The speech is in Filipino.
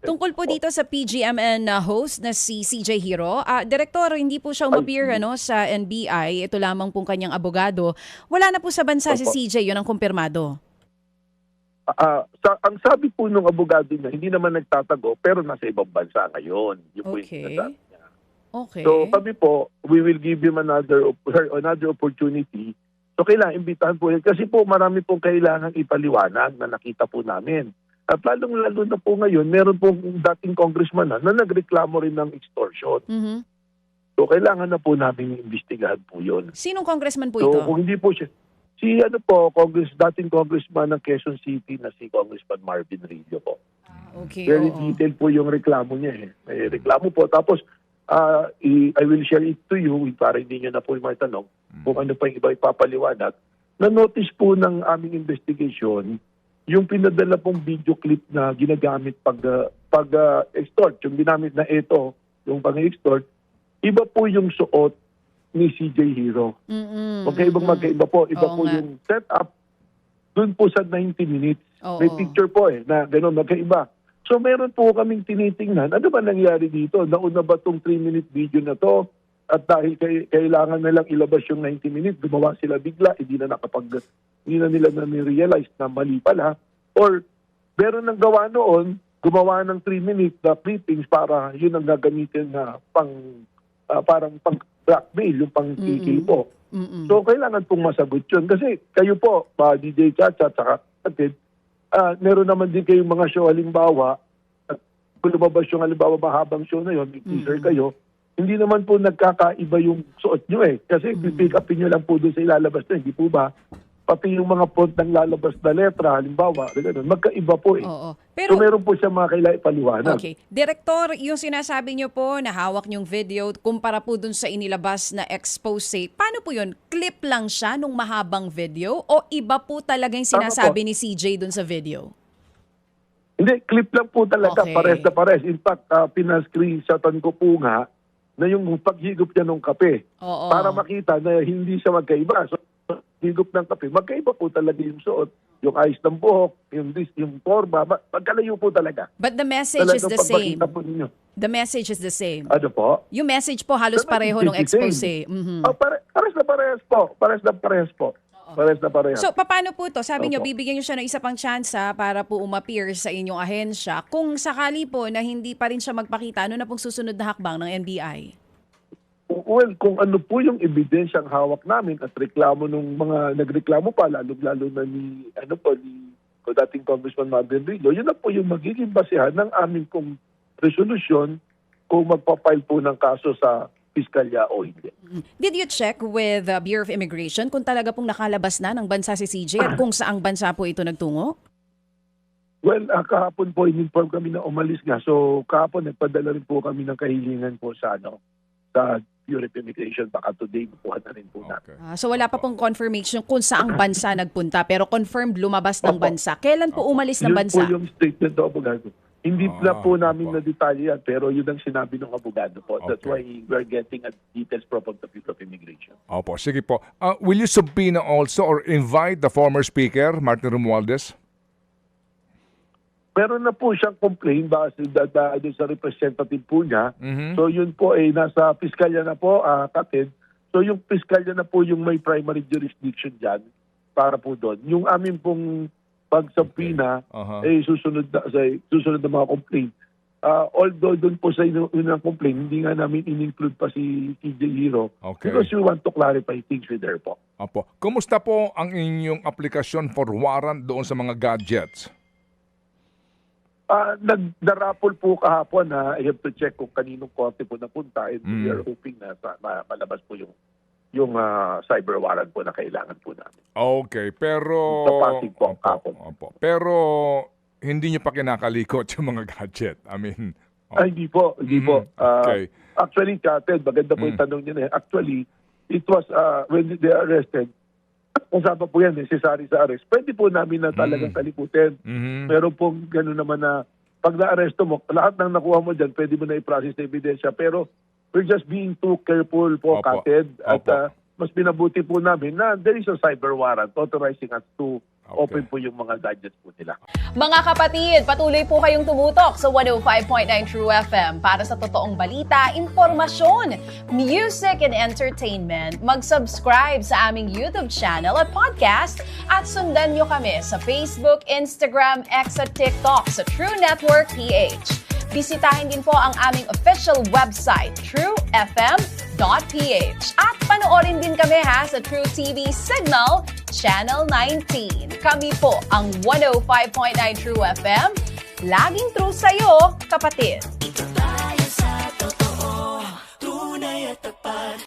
Tungkol po dito sa PGMN host na si CJ Hero, Direktor, hindi po siya umappear sa NBI. Ito lamang pong kanyang abogado. Wala na po sa bansa si CJ, yun ang kumpirmado. Ang sabi po ng abogado niya, hindi naman nagtatago, pero nasa ibang bansa ngayon. Yung po yung sinasabi niya. Okay. So kami po, we will give him another opportunity. So kailangan imbitahan po yan. Kasi po marami pong kailangan ipaliwanag na nakita po namin. At lalong-lalo na po ngayon, meron pong dating congressman na nagreklamo rin ng extortion. So kailangan na po namin imbestigahan po yun. Sinong congressman po So ito? kung hindi po siya, dating congressman ng Quezon City na si Congressman Marvin Rillo po. Okay, Very detailed po yung reklamo niya. May reklamo po. Tapos, I will share it to you para hindi nyo na po may tanong kung ano pa yung iba ipapaliwanag. Na-notice po ng aming investigation yung pinadala pong video clip na ginagamit pag-extort. Yung ginamit na ito, yung pang-extort, iba po yung suot ni CJ Hero. Magkaiba po. Iba po yung setup dun po sa 90 minutes. May picture po na gano'n, magkaiba. So meron po kaming tinitingnan, ano ba nangyari dito? Nauna ba itong 3-minute video na to? At dahil kailangan nilang ilabas yung 90 minutes, gumawa sila bigla, hindi na nila na-realize na mali pala. Or meron nang gawa noon, gumawa ng 3 minutes na clippings para yun ang gagamitin na parang pang-blackmail, yung pang-kikil po. So kailangan pong masagot yun. Kasi kayo po, DJ Chacha at saka Atid, meron naman din kayong mga show, halimbawa, at kung lumabas yung halimbawa mahabang show na yun, may teaser kayo, hindi naman po nagkakaiba yung suot nyo Kasi pick upin nyo lang po doon sa ilalabas na, hindi po ba? Pati yung mga font ng lalabas na letra, halimbawa, magkaiba po Pero, so meron po siya mga kailangan ipaliwanag. Okay. Direktor, yung sinasabi nyo po na hawak nyong video, kumpara po dun sa inilabas na expose, paano po yun? Clip lang siya nung mahabang video o iba po talaga yung sinasabi ni CJ dun sa video? Hindi, clip lang po talaga, pares na pares. In fact, pinascreenshotan ko po nga na yung paghigop niya ng kape para makita na hindi siya magkaiba. So, higop ng kape, magkaiba po talaga yung suot, yung ayos ng buhok, yung forma, magkalayo po talaga. But the message is the same. The message is the same. Ano po? Yung message po halos pareho nung expose. Pares na parehas po. Pares na parehas. So, paano po to? Sabi nyo, bibigyan nyo siya ng isa pang tsansa para po umappear sa inyong ahensya. Kung sakali po na hindi pa rin siya magpakita, ano na pong susunod na hakbang ng NBI? Well, kung ano po yung ebidensyang hawak namin at reklamo nung mga nagreklamo pa, lalo na ni dating Congressman Marvin Rillo, yun na po yung magiging basehan ng aming kung resolusyon kung magpapile po ng kaso sa piskalya o hindi. Did you check with the Bureau of Immigration kung talaga pong nakalabas na ng bansa si CJ at kung saang bansa po ito nagtungo? Well, kahapon po in-inform kami na umalis nga. So kahapon nagpadala rin po kami ng kahilingan po sa Bureau of Immigration. Baka today bukuhan na rin po natin. So wala pa pong confirmation kung saang bansa nagpunta pero confirmed lumabas ng bansa. Kailan po umalis ng bansa? Yun po yung statement ng abogado. Hindi na po namin na detalye yan, pero yun ang sinabi ng abogado po. That's why we're getting details from the Bureau of Immigration. Opo, sige po. Will you subpoena also or invite the former speaker, Martin Romualdez? Meron na po siyang complaint doon sa representative po niya. So yun po ay nasa piskalya na po, Katid. So yung piskalya na po yung may primary jurisdiction dyan para po doon. Yung amin pong pagsapina ay susunod na mga complaint. Although doon po sa unang complaint, hindi nga namin in-include pa si CJ Hero because we want to clarify things with her po. Opo. Kumusta po ang inyong aplikasyon for warrant doon sa mga gadgets? Nagdarapol po kahapon na I have to check kung kaninong korte po napunta and we are hoping na malabas po yung cyber warrant po na kailangan po namin. Okay, pero Pasig po kahapon. Pero hindi niyo pa kinakalikot yung mga gadget. I mean, hindi po. Okay. Actually, Kated, maganda po yung tanong niya. Actually, it was when they arrested, kasama po yan, necessary sa arrest. Pwede po namin na talagang kalikutin. Pero po gano'n naman na pag na-arresto mo, lahat ng nakuha mo dyan, pwede mo na i-process na ebidensya. Pero we're just being too careful po, Kated. At mas pinabuti po namin na there is a cyber warrant authorizing us to open po yung mga gadgets po nila. Mga kapatid, patuloy po kayong tumutok sa 105.9 True FM para sa totoong balita, impormasyon, music, and entertainment. Mag-subscribe sa aming YouTube channel at podcast at sundan nyo kami sa Facebook, Instagram, X at TikTok sa True Network PH. Bisitahin din po ang aming official website, truefm.ph. At panoorin din kami sa True TV Signal, Channel 19. Kami po ang 105.9 True FM. Laging true sa'yo, kapatid.